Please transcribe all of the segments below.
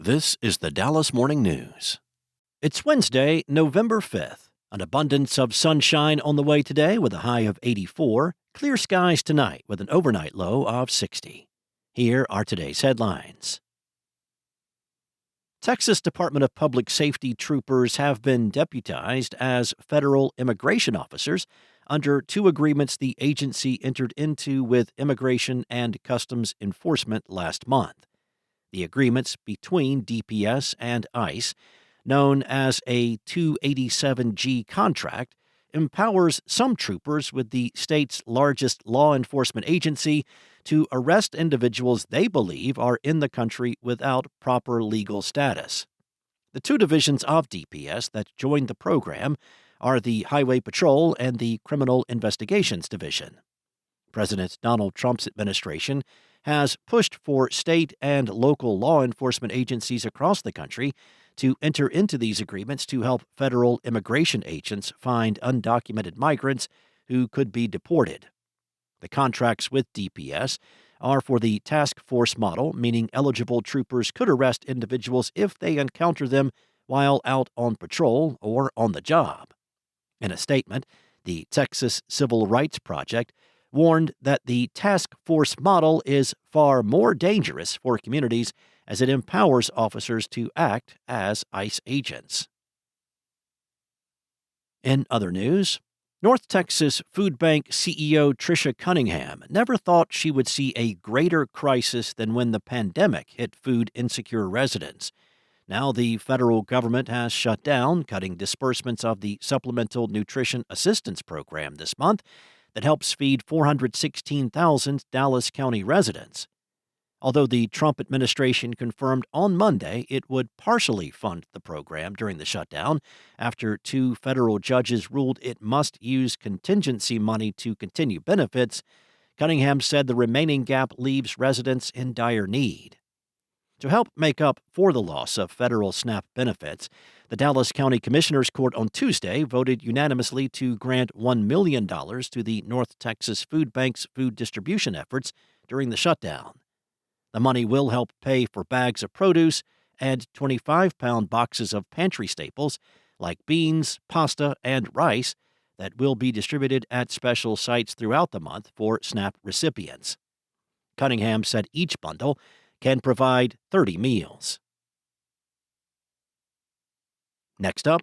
This is the Dallas Morning News. It's Wednesday, November 5th. An abundance of sunshine on the way today with a high of 84. Clear skies tonight with an overnight low of 60. Here are today's headlines. Texas Department of Public Safety troopers have been deputized as federal immigration officers under two agreements the agency entered into with Immigration and Customs Enforcement last month. The agreements between DPS and ICE, known as a 287G contract, empowers some troopers with the state's largest law enforcement agency to arrest individuals they believe are in the country without proper legal status. The two divisions of DPS that joined the program are the Highway Patrol and the Criminal Investigations Division. President Donald Trump's administration has pushed for state and local law enforcement agencies across the country to enter into these agreements to help federal immigration agents find undocumented migrants who could be deported. The contracts with DPS are for the task force model, meaning eligible troopers could arrest individuals if they encounter them while out on patrol or on the job. In a statement, the Texas Civil Rights Project warned that the task force model is far more dangerous for communities as it empowers officers to act as ICE agents. In other news, North Texas Food Bank CEO Tricia Cunningham never thought she would see a greater crisis than when the pandemic hit food-insecure residents. Now the federal government has shut down, cutting disbursements of the Supplemental Nutrition Assistance Program this month that helps feed 416,000 Dallas County residents. Although the Trump administration confirmed on Monday it would partially fund the program during the shutdown after two federal judges ruled it must use contingency money to continue benefits, Cunningham said the remaining gap leaves residents in dire need. To help make up for the loss of federal SNAP benefits, the Dallas County Commissioners Court on Tuesday voted unanimously to grant $1 million to the North Texas Food Bank's food distribution efforts during the shutdown. The money will help pay for bags of produce and 25-pound boxes of pantry staples like beans, pasta, and rice that will be distributed at special sites throughout the month for SNAP recipients. Cunningham said each bundle can provide 30 meals. Next up,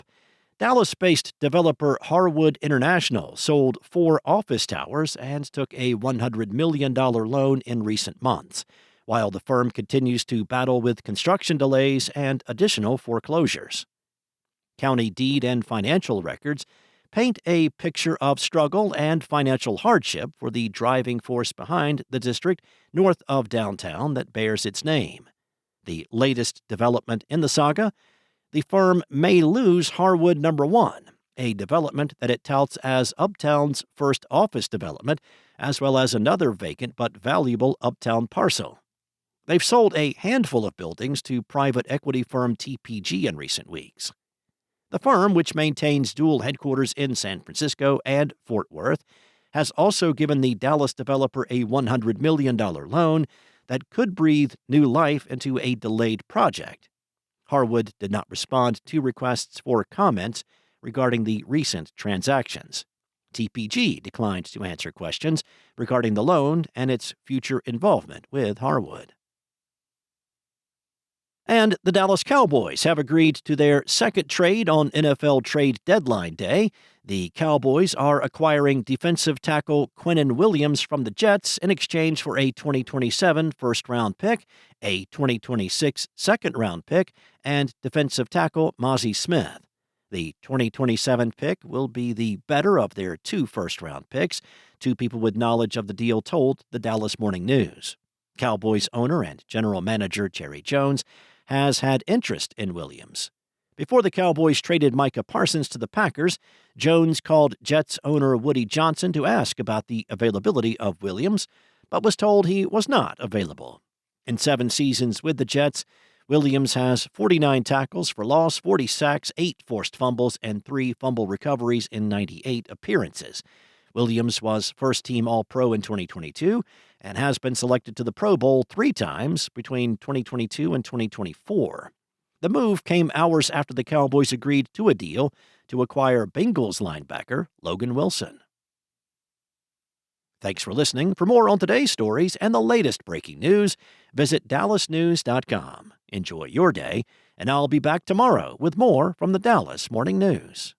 Dallas-based developer Harwood International sold 4 office towers and took a $100 million loan in recent months, while the firm continues to battle with construction delays and additional foreclosures. County deed and financial records paint a picture of struggle and financial hardship for the driving force behind the district north of downtown that bears its name. The latest development in the saga, the firm may lose Harwood No. 1, a development that it touts as Uptown's first office development, as well as another vacant but valuable Uptown parcel. They've sold a handful of buildings to private equity firm TPG in recent weeks. The firm, which maintains dual headquarters in San Francisco and Fort Worth, has also given the Dallas developer a $100 million loan that could breathe new life into a delayed project. Harwood did not respond to requests for comments regarding the recent transactions. TPG declined to answer questions regarding the loan and its future involvement with Harwood. And the Dallas Cowboys have agreed to their second trade on NFL trade deadline day. The Cowboys are acquiring defensive tackle Quinnen Williams from the Jets in exchange for a 2027 first-round pick, a 2026 second-round pick, and defensive tackle Mazi Smith. The 2027 pick will be the better of their 2 first-round picks, 2 people with knowledge of the deal told the Dallas Morning News. Cowboys owner and general manager Jerry Jones has had interest in Williams. Before the Cowboys traded Micah Parsons to the Packers, Jones called Jets owner Woody Johnson to ask about the availability of Williams, but was told he was not available. In 7 seasons with the Jets, Williams has 49 tackles for loss, 40 sacks, 8 forced fumbles, and 3 fumble recoveries in 98 appearances. Williams was first-team All-Pro in 2022 and has been selected to the Pro Bowl 3 times between 2022 and 2024. The move came hours after the Cowboys agreed to a deal to acquire Bengals linebacker Logan Wilson. Thanks for listening. For more on today's stories and the latest breaking news, visit dallasnews.com. Enjoy your day, and I'll be back tomorrow with more from the Dallas Morning News.